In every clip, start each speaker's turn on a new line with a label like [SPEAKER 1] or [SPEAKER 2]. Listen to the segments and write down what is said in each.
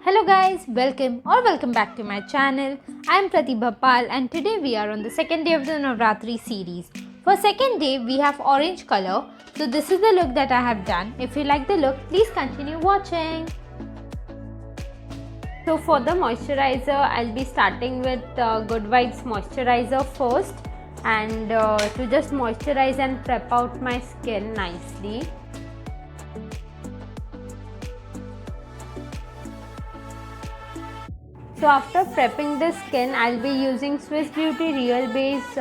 [SPEAKER 1] Hello guys, welcome back to my channel. I am Pratibha Pal and today we are on the second day of the Navratri series. For second day we have orange color. So this is the look that I have done. If you like the look, please continue watching. So for the moisturizer, I'll be starting with Good Vibes moisturizer first and to just moisturize and prep out my skin nicely. So after prepping the skin, I'll be using Swiss Beauty Real Base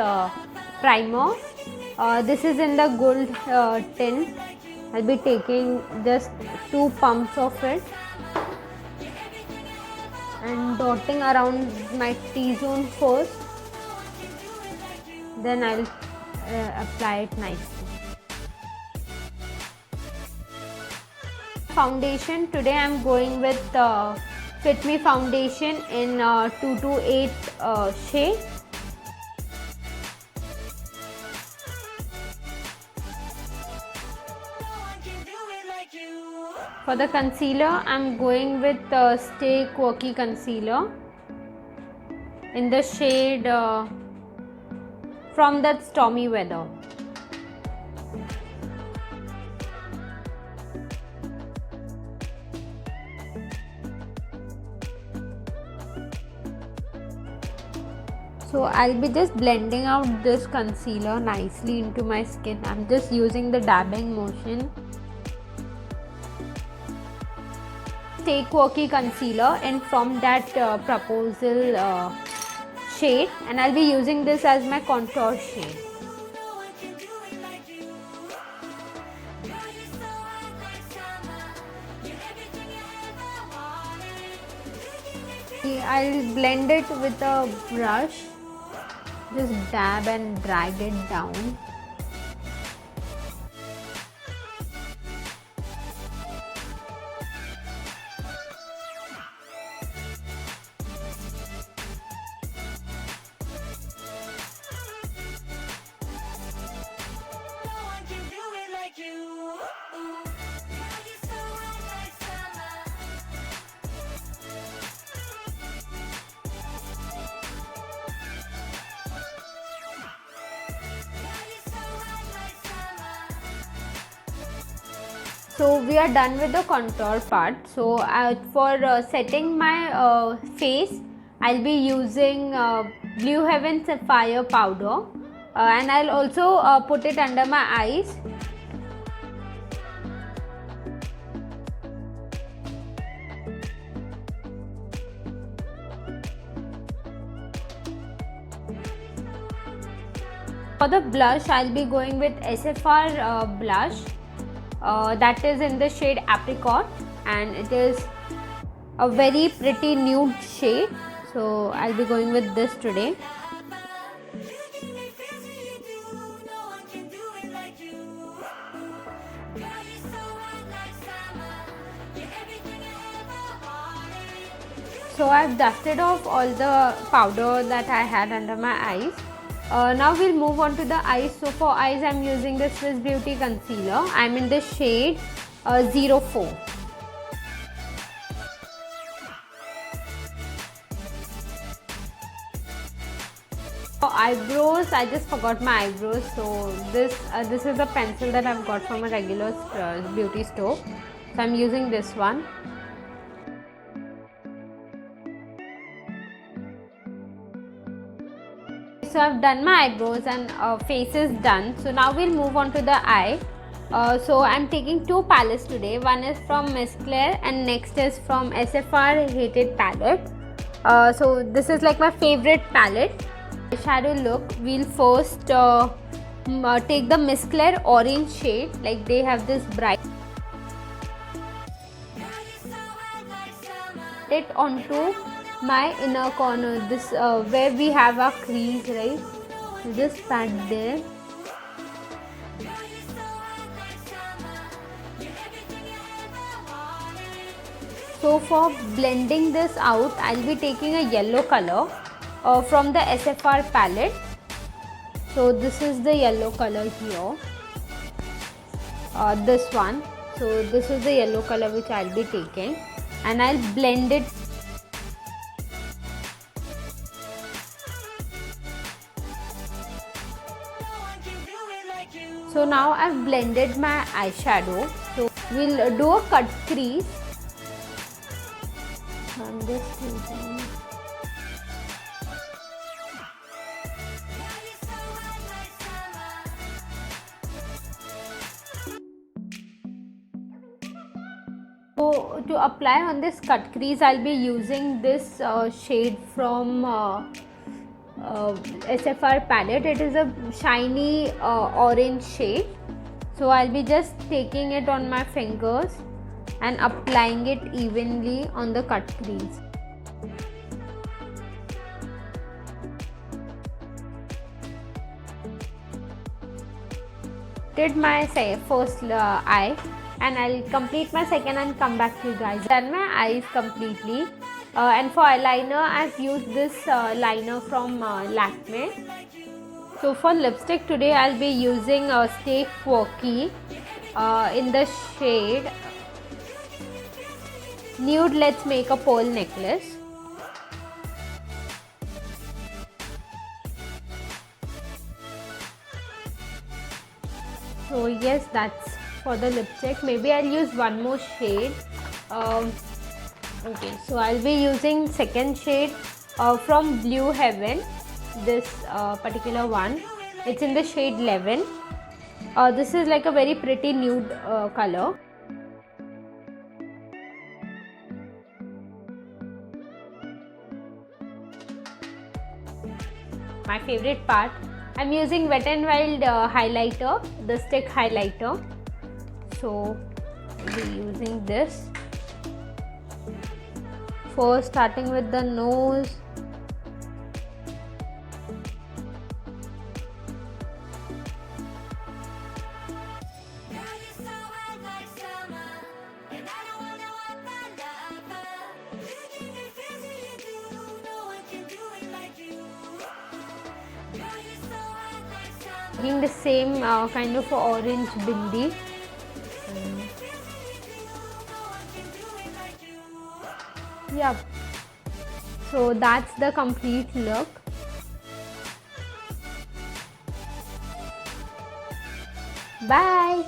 [SPEAKER 1] primer. This is in the gold tint. I'll be taking just 2 pumps of it and dotting around my T-zone first. Then I'll apply it nicely. Foundation, today I'm going with Fit Me foundation in 228 shade. For the concealer, I'm going with Stay Quirky concealer in the shade From That Stormy Weather. So I'll be just blending out this concealer nicely into my skin. I'm just using the dabbing motion. Stay Quirky concealer and From That Proposal shade, and I'll be using this as my contour shade. I'll blend it with a brush. Just dab and drag it down. So we are done with the contour part. So for setting my face, I'll be using Blue Heaven Sapphire powder and I'll also put it under my eyes. For the blush, I'll be going with SFR blush. That is in the shade Apricot and it is a very pretty nude shade, so I'll be going with this today. So I've dusted off all the powder that I had under my eyes. Now we'll move on to the eyes. So for eyes, I'm using the Swiss Beauty concealer. I'm in the shade 04. For eyebrows, I just forgot my eyebrows. So this is a pencil that I've got from a regular beauty store. So I'm using this one. So I've done my eyebrows and face is done. So now we'll move on to the eye. So I'm taking 2 palettes today. One is from Miss Claire and next is from SFR Hated palette. So this is like my favorite palette. Shadow look, we'll first take the Miss Claire orange shade, like they have this bright. It onto my inner corner, this where we have our crease, right? Just pat there. So for blending this out, I'll be taking a yellow color from the SFR palette. So this is the yellow color here. This one. So this is the yellow color which I'll be taking. and I'll blend it. So now I've blended my eyeshadow. So we'll do a cut crease. I'm just using. So to apply on this cut crease, I'll be using this shade from SFR palette. It is a shiny orange shade. So I'll be just taking it on my fingers and applying it evenly on the cut crease. Did my first eye, and I'll complete my second and come back to you guys. Done my eyes completely. And for eyeliner, I've used this liner from Lakme. So for lipstick today, I'll be using Stay Quirky in the shade Nude Let's Make a Pearl Necklace. So yes, that's for the lipstick. Maybe I'll use one more shade. Okay, so I'll be using second shade from Blue Heaven, this particular one. It's in the shade 11. This is like a very pretty nude color. My favorite part, I'm using Wet n Wild highlighter, the stick highlighter. So I'll be using this. First, starting with the nose. Taking the same kind of orange bindi. Yep. So that's the complete look. Bye.